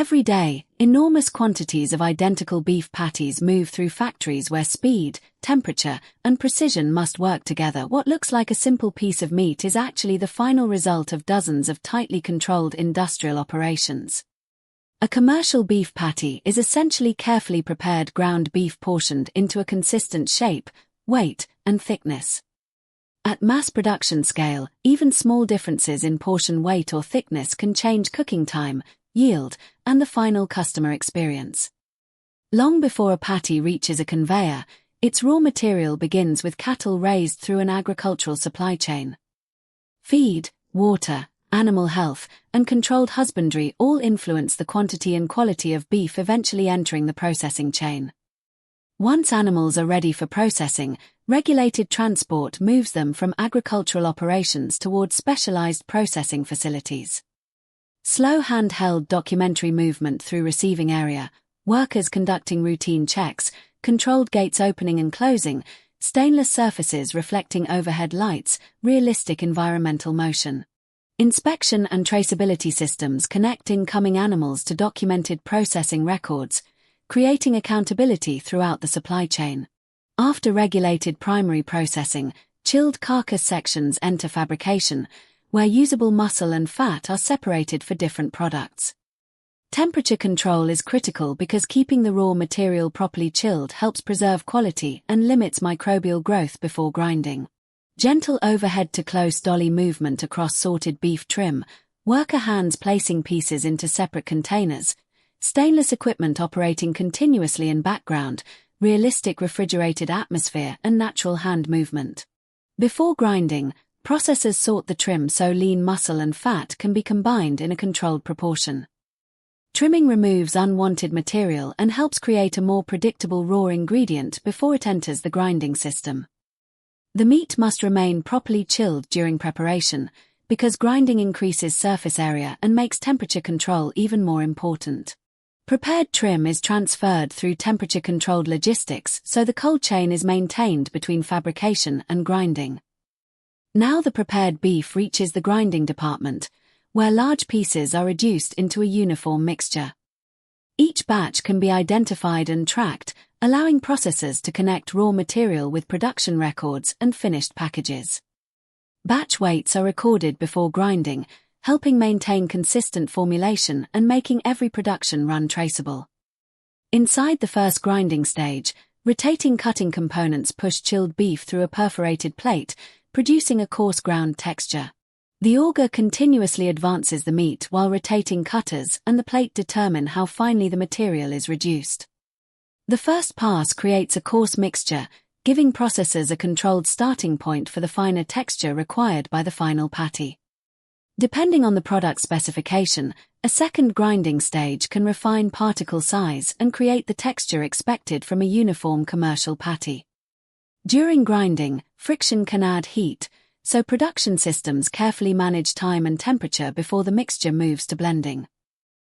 Every day, enormous quantities of identical beef patties move through factories where speed, temperature, and precision must work together. What looks like a simple piece of meat is actually the final result of dozens of tightly controlled industrial operations. A commercial beef patty is essentially carefully prepared ground beef portioned into a consistent shape, weight, and thickness. At mass production scale, even small differences in portion weight or thickness can change cooking time, yield, and the final customer experience. Long before a patty reaches a conveyor, its raw material begins with cattle raised through an agricultural supply chain. Feed, water, animal health, and controlled husbandry all influence the quantity and quality of beef eventually entering the processing chain. Once animals are ready for processing, regulated transport moves them from agricultural operations towards specialized processing facilities. Slow handheld documentary movement through receiving area, workers conducting routine checks, controlled gates opening and closing, stainless surfaces reflecting overhead lights, realistic environmental motion. Inspection and traceability systems connect incoming animals to documented processing records, creating accountability throughout the supply chain. After regulated primary processing, chilled carcass sections enter fabrication, where usable muscle and fat are separated for different products. Temperature control is critical because keeping the raw material properly chilled helps preserve quality and limits microbial growth before grinding. Gentle overhead to close dolly movement across sorted beef trim, worker hands placing pieces into separate containers, stainless equipment operating continuously in background, realistic refrigerated atmosphere and natural hand movement. Before grinding, processors sort the trim so lean muscle and fat can be combined in a controlled proportion. Trimming removes unwanted material and helps create a more predictable raw ingredient before it enters the grinding system. The meat must remain properly chilled during preparation, because grinding increases surface area and makes temperature control even more important. Prepared trim is transferred through temperature-controlled logistics so the cold chain is maintained between fabrication and grinding. Now the prepared beef reaches the grinding department, where large pieces are reduced into a uniform mixture. Each batch can be identified and tracked, allowing processors to connect raw material with production records and finished packages. Batch weights are recorded before grinding, helping maintain consistent formulation and making every production run traceable. Inside the first grinding stage, rotating cutting components push chilled beef through a perforated plate, producing a coarse ground texture. The auger continuously advances the meat while rotating cutters and the plate determine how finely the material is reduced. The first pass creates a coarse mixture, giving processors a controlled starting point for the finer texture required by the final patty. Depending on the product specification, a second grinding stage can refine particle size and create the texture expected from a uniform commercial patty. During grinding, friction can add heat, so production systems carefully manage time and temperature before the mixture moves to blending.